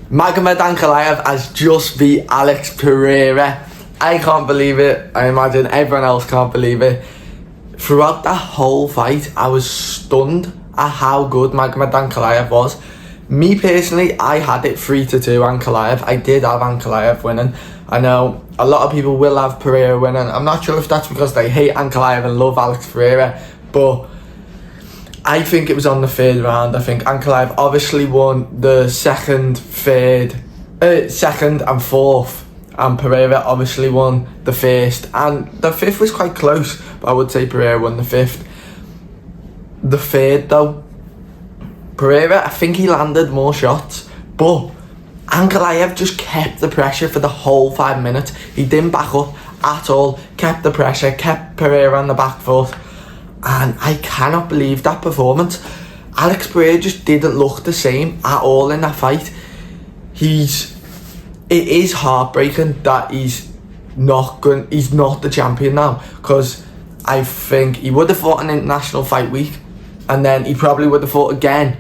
Magomed Ankalaev has just beat Alex Pereira. I can't believe it. I imagine everyone else can't believe it. Throughout the whole fight, I was stunned at how good Magomed Ankalaev was. Me personally, I had it 3-2 Ankalaev. I did have Ankalaev winning. I know a lot of people will have Pereira winning. I'm not sure if that's because they hate Ankalaev and love Alex Pereira, but I think it was on the third round. I think Ankalaev obviously won the second and fourth, and Pereira obviously won the first, and the fifth was quite close, but I would say Pereira won the fifth. The third though, Pereira, I think he landed more shots, but Ankalaev just kept the pressure for the whole 5 minutes. He didn't back up at all, kept the pressure, kept Pereira on the back foot, and I cannot believe that performance. Alex Pereira just didn't look the same at all in that fight. It is heartbreaking that he's not the champion now, because I think he would have fought an international fight week, and then he probably would have fought again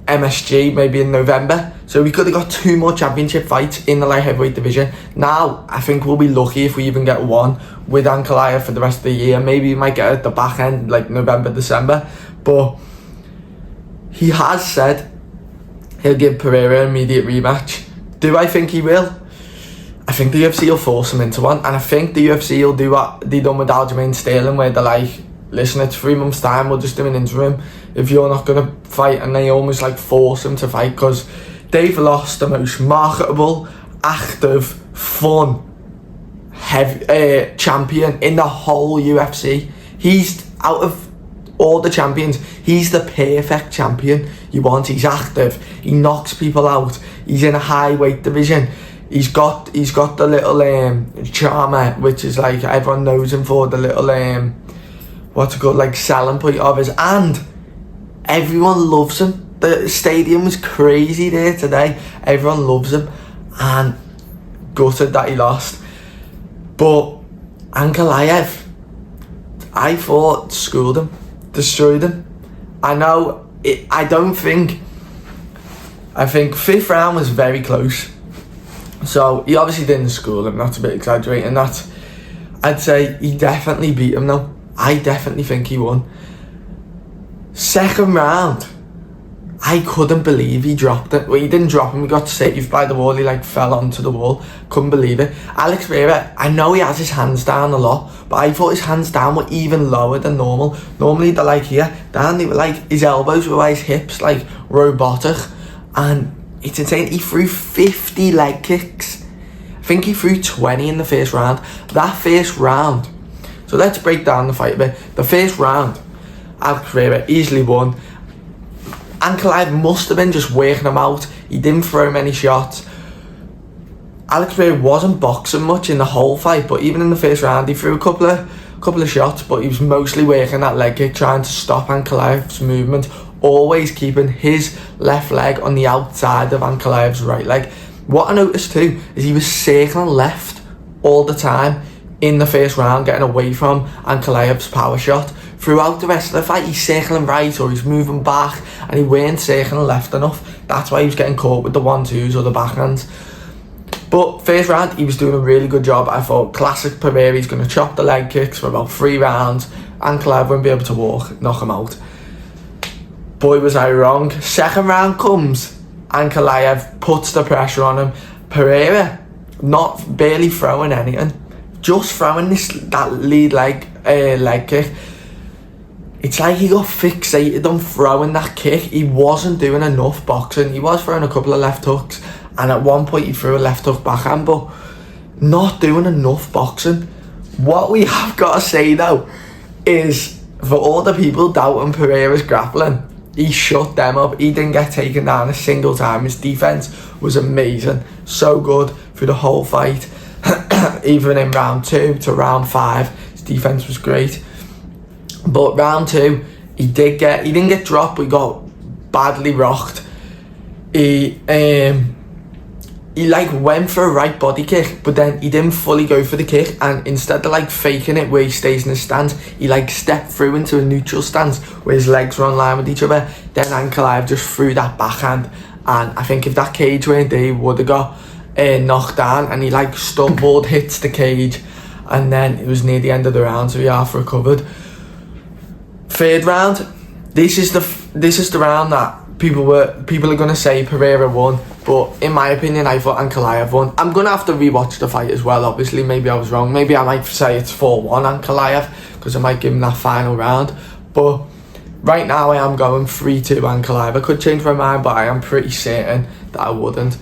MSG maybe in November, so we could have got 2 more championship fights in the light heavyweight division. Now I think we'll be lucky if we even get one with Ankalaev for the rest of the year. Maybe we might get it at the back end, like November, December, but he has said he'll give Pereira an immediate rematch. Do I think he will? I think the UFC will force him into one, and I think the UFC will do what they done with Aljamain Sterling, where they're like, listen, it's 3 months time, we'll just do an interim if you're not going to fight, and they almost like force him to fight, because they've lost the most marketable, active, fun champion in the whole UFC. He's, out of all the champions, he's the perfect champion you want. He's active, he knocks people out, he's in a high weight division, he's got the little charmer, which is like everyone knows him for, the little what's it called, like selling point of his, and everyone loves him. The stadium was crazy there today. Everyone loves him, and gutted that he lost. But Ankalaev, I thought, schooled him, destroyed him. I think 5th round was very close, so he obviously didn't school him. That's a bit exaggerating that. I'd say he definitely beat him though. I definitely think he won. 2nd round, I couldn't believe he dropped it. Well, he didn't drop him, he got saved by the wall, he like fell onto the wall. Couldn't believe it. Alex Pereira, I know he has his hands down a lot, but I thought his hands down were even lower than normal. Normally they're like here, down, they were like, his elbows were by his hips, like robotic. And it's insane, he threw 50 leg kicks. I think he threw 20 in the first round. That first round, so let's break down the fight a bit. The first round, Alex Pereira easily won. Ankalaev must have been just working him out. He didn't throw many shots. Alex Pereira wasn't boxing much in the whole fight, but even in the first round, he threw a couple of shots, but he was mostly working that leg kick, trying to stop Ankalaev's movement, always keeping his left leg on the outside of Ankalaev's right leg. What I noticed too is he was circling left all the time in the first round, getting away from Ankalaev's power shot. Throughout the rest of the fight, he's circling right or he's moving back, and he weren't circling left enough. That's why he was getting caught with the 1-2s or the backhands. But first round, he was doing a really good job. I thought, classic Pereira, he's going to chop the leg kicks for about 3 rounds. Ankalaev won't be able to walk, knock him out. Boy, was I wrong. 2nd round comes, Ankalaev puts the pressure on him. Pereira, barely throwing anything, just throwing that lead leg kick. It's like he got fixated on throwing that kick. He wasn't doing enough boxing. He was throwing a couple of left hooks, and at one point he threw a left hook backhand, but not doing enough boxing. What we have got to say though is, for all the people doubting Pereira's grappling, he shut them up. He didn't get taken down a single time. His defense was amazing, so good through the whole fight. Even in round 2 to round 5, his defense was great. But round 2, he didn't get dropped, but he got badly rocked. He like went for a right body kick, but then he didn't fully go for the kick, and instead of like faking it where he stays in his stance, he like stepped through into a neutral stance where his legs were on line with each other. Then Ankalaev just threw that backhand, and I think if that cage weren't there, he would have got knocked down, and he like stumbled, hits the cage, and then it was near the end of the round, so he half recovered. Third round, this is the round that people are going to say Pereira won, but in my opinion I thought Ankalaev won. I'm going to have to rewatch the fight as well, obviously. Maybe I was wrong, maybe I might say it's 4-1 Ankalaev, because I might give him that final round, but right now I am going 3-2 Ankalaev. I could change my mind, but I am pretty certain that I wouldn't.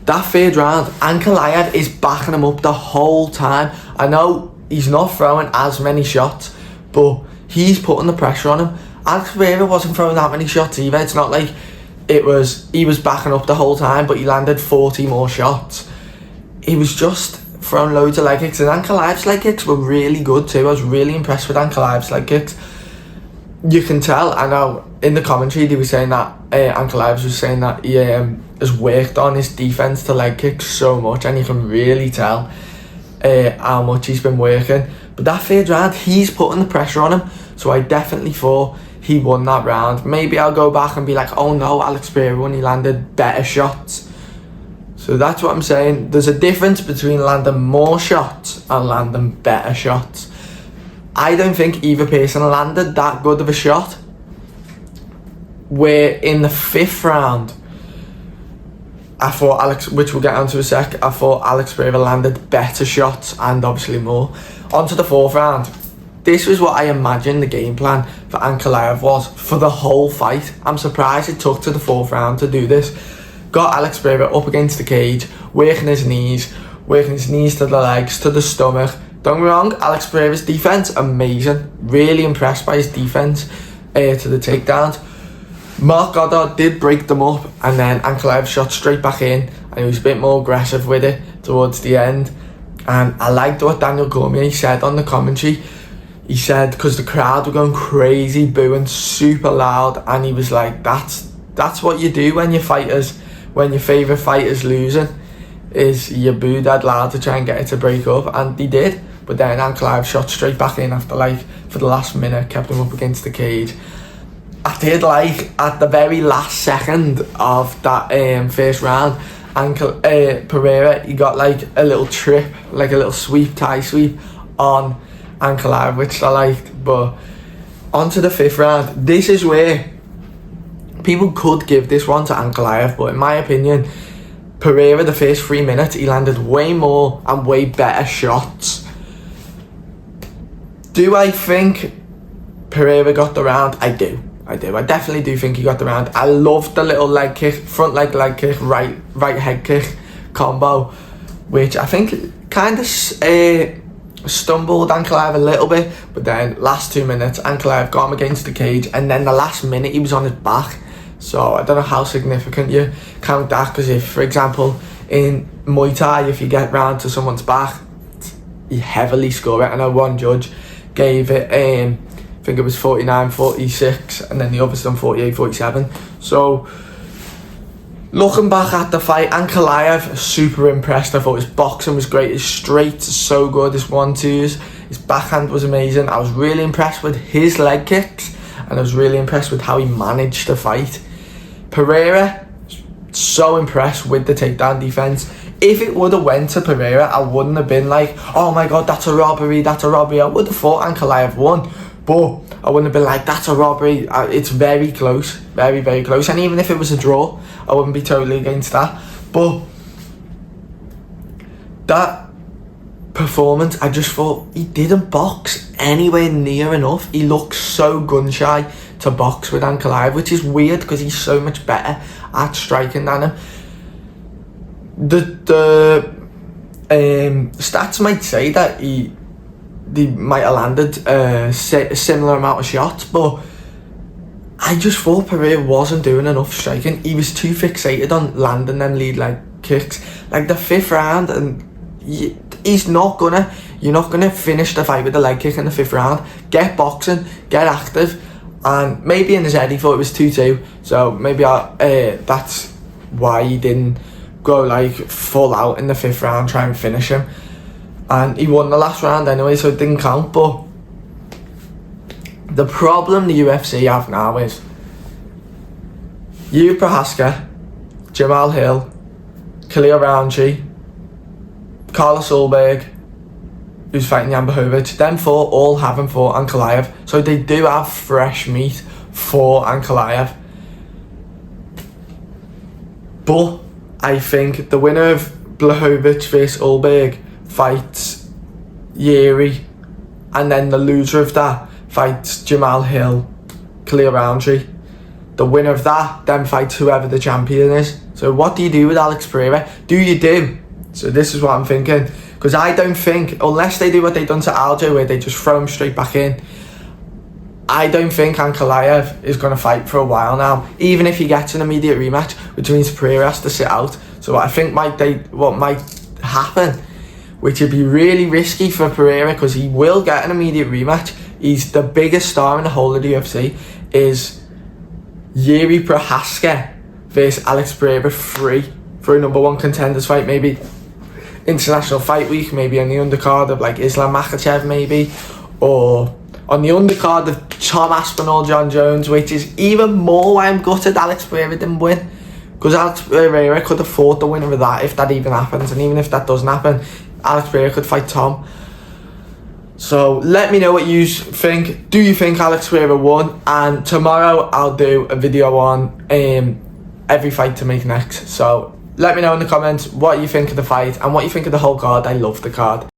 That third round, Ankalaev is backing him up the whole time. I know he's not throwing as many shots, but he's putting the pressure on him. Alex Pereira wasn't throwing that many shots either. It's not like he was backing up the whole time, but he landed 40 more shots. He was just throwing loads of leg kicks, and Ankalaev's leg kicks were really good too. I was really impressed with Ankalaev's leg kicks. You can tell, I know, in the commentary they were saying that Ankalaev was saying that he has worked on his defence to leg kicks so much, and you can really tell how much he's been working. But that third round, he's putting the pressure on him, so I definitely thought he won that round. Maybe I'll go back and be like, oh no, Alex Pereira won, he landed better shots. So that's what I'm saying. There's a difference between landing more shots and landing better shots. I don't think either person landed that good of a shot. Where in the fifth round, I thought which we'll get onto a sec, I thought Alex Pereira landed better shots and obviously more. On to the fourth round. This was what I imagined the game plan for Ankalaev was for the whole fight. I'm surprised it took to the fourth round to do this. Got Alex Pereira up against the cage, working his knees to the legs, to the stomach. Don't get me wrong, Alex Pereira's defence, amazing. Really impressed by his defence to the takedowns. Mark Goddard did break them up, and then Ankalaev shot straight back in, and he was a bit more aggressive with it towards the end. And I liked what Daniel Cormier said on the commentary. He said, because the crowd were going crazy, booing super loud, and he was like, that's what you do when your favourite fighter's losing, is you boo that loud to try and get it to break up, and he did. But then Ankalaev shot straight back in after, like, for the last minute, kept him up against the cage. I did like, at the very last second of that first round, Pereira, he got like a little trip, like a little tie sweep on Ankalaev, which I liked. But onto the fifth round, this is where people could give this one to Ankalaev, but in my opinion, Pereira, the first 3 minutes, he landed way more and way better shots. Do I think Pereira got the round? I do. I definitely do think he got the round. I loved the little leg kick, front leg kick, right head kick combo, which I think kind of stumbled Ankalaev a little bit, but then last 2 minutes Ankalaev got him against the cage, and then the last minute he was on his back. So I don't know how significant you count that, because if, for example, in Muay Thai, if you get round to someone's back, you heavily score it. I know one judge gave it I think it was 49-46, and then the others done 48-47. So looking back at the fight, Ankalaev, super impressed. I thought his boxing was great, his straights so good, his 1-2s, his backhand was amazing. I was really impressed with his leg kicks, and I was really impressed with how he managed the fight. Pereira, so impressed with the takedown defense. If it would have went to Pereira, I wouldn't have been like, oh my god, that's a robbery. I would have thought Ankalaev won, but I wouldn't have been like, that's a robbery. It's very close, very, very close. And even if it was a draw, I wouldn't be totally against that. But that performance, I just thought he didn't box anywhere near enough. He looked so gun shy to box with Ankalaev, which is weird because he's so much better at striking than him. The stats might say that they might have landed a similar amount of shots, but I just thought Pereira wasn't doing enough striking. He was too fixated on landing them lead leg kicks. Like the fifth round, and you're not gonna finish the fight with the leg kick in the fifth round. Get boxing, get active. And maybe in his head he thought it was 2-2, so maybe that's why he didn't go like full out in the fifth round, try and finish him. And he won the last round anyway, so it didn't count. But the problem the UFC have now is Prohaska Jamal Hill, Khalil Roundtree, Carlos Ulberg, who's fighting Jan Blachowicz. Them four all haven't fought Ankalaev, so they do have fresh meat for Ankalaev. But I think the winner of Blachowicz vs Ulberg fights Yuri, and then the loser of that fights Jamal Hill, Khalil Roundtree. The winner of that then fights whoever the champion is. So what do you do with Alex Pereira? Do you do? So this is what I'm thinking. Because I don't think, unless they do what they've done to Aljo, where they just throw him straight back in, I don't think Ankalaev is going to fight for a while now. Even if he gets an immediate rematch, which means Pereira has to sit out. So what I think what might happen, which would be really risky for Pereira, because he will get an immediate rematch. He's the biggest star in the whole of the UFC, is Yuri Prohaska versus Alex Pereira 3 for a number 1 contenders fight, maybe International Fight Week, maybe on the undercard of like Islam Makhachev, maybe, or on the undercard of Tom Aspinall, John Jones, which is even more why I'm gutted Alex Pereira didn't win, because Alex Pereira could have fought the winner of that if that even happens, and even if that doesn't happen, Alex Pereira could fight Tom. So let me know what you think. Do you think Alex Pereira won? And tomorrow I'll do a video on every fight to make next. So let me know in the comments what you think of the fight and what you think of the whole card. I love the card.